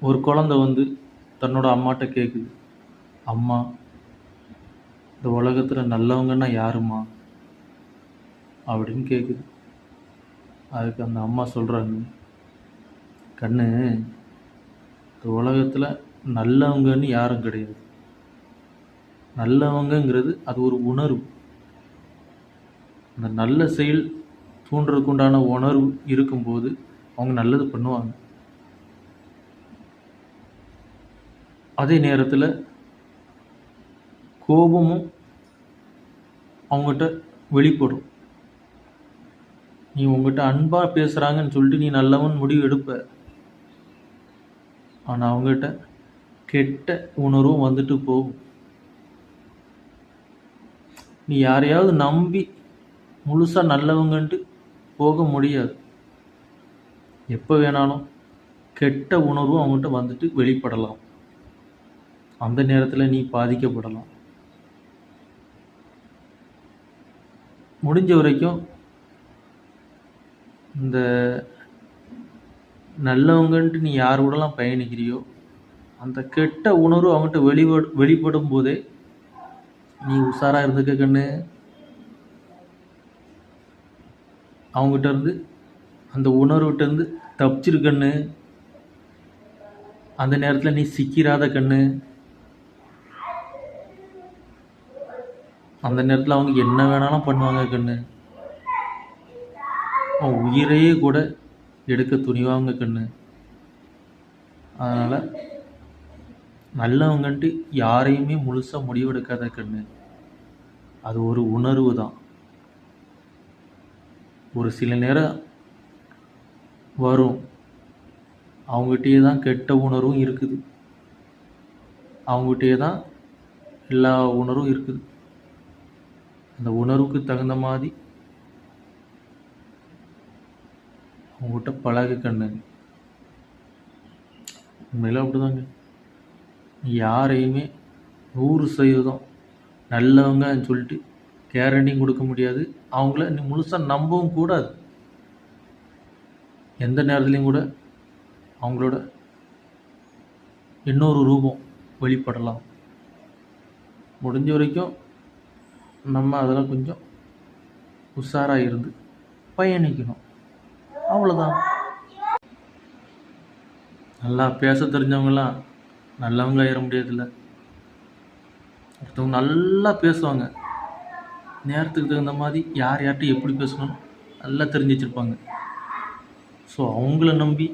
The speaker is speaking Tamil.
ஒரு குழந்தை வந்து தன்னோட அம்மாட்ட கேட்குது, அம்மா, இந்த உலகத்தில் நல்லவங்கன்னா யாரும்மா அப்படின்னு கேட்குது. அதுக்கு அந்த அம்மா சொல்கிறாங்க, கண்ணு, இந்த உலகத்தில் நல்லவங்கன்னு யாரும் கிடையாது. நல்லவங்கங்கிறது அது ஒரு உணர்வு. அந்த நல்ல செயல் தூண்டுறதுக்கு உண்டான உணர்வு இருக்கும்போது அவங்க நல்லது பண்ணுவாங்க. அதே நேரத்தில் கோபமும் அவங்ககிட்ட வெளிப்படும். நீ உங்ககிட்ட அன்பாக பேசுகிறாங்கன்னு சொல்லிட்டு நீ நல்லவன் முடிவு எடுப்ப. ஆனால் அவங்ககிட்ட கெட்ட உணர்வும் வந்துட்டு போகும். நீ யாரையாவது நம்பி முழுசாக நல்லவங்கன்ட்டு போக முடியாது. எப்போ வேணாலும் கெட்ட உணர்வும் அவங்ககிட்ட வந்துட்டு வெளிப்படலாம். அந்த நேரத்தில் நீ பாதிக்கப்படலாம். முடிஞ்ச வரைக்கும் இந்த நல்லவங்கன்ட்டு நீ யார் கூடலாம் பயணிக்கிறியோ அந்த கெட்ட உணர்வு அவங்ககிட்ட வெளிப்படும் போதே நீ உஷாராக இருந்துக்க கண்ணு. அவங்ககிட்ட இருந்து அந்த உணர்வுகிட்ட இருந்து தப்பிச்சிருக்கண்ணு. அந்த நேரத்தில் நீ சிக்கிறாத கண்ணு. அந்த நேரத்தில் அவங்க என்ன வேணாலும் பண்ணுவாங்க கண்ணு. அவன் உயிரையே கூட எடுக்க துணிவாங்க கண்ணு. அதனால் நல்லவங்கன்ட்டு யாரையுமே முழுசாக முடிவெடுக்காத கண்ணு. அது ஒரு உணர்வு தான். ஒரு சில நேரம் வரும். அவங்ககிட்டயே தான் கெட்ட உணர்வும் இருக்குது. அவங்ககிட்டயே தான் எல்லா உணர்வும் இருக்குது. அந்த உணர்வுக்கு தகுந்த மாதிரி அவங்ககிட்ட பழகு கண்ணு. உண்மையில அப்படிதாங்க. யாரையுமே 100% நல்லவங்கன்னு சொல்லிட்டு கேரண்டியும் கொடுக்க முடியாது. அவங்கள நீ முழுசாக நம்பவும் கூடாது. எந்த நேரத்துலையும் கூட அவங்களோட இன்னொரு ரூபம் வெளிப்படலாம். முடிஞ்ச வரைக்கும் நம்ம அதெல்லாம் கொஞ்சம் உஷாராக இருந்து பயணிக்கணும். அவ்வளோதான். நல்லா பேச தெரிஞ்சவங்களாம் நல்லவங்க ஆயிட முடியாதுல்ல. ஒருத்தவங்க நல்லா பேசுவாங்க. நேரத்துக்கு தகுந்த மாதிரி யார் யார்கிட்ட எப்படி பேசணும்னு நல்லா தெரிஞ்சு வச்சுருப்பாங்க. ஸோ அவங்கள நம்பி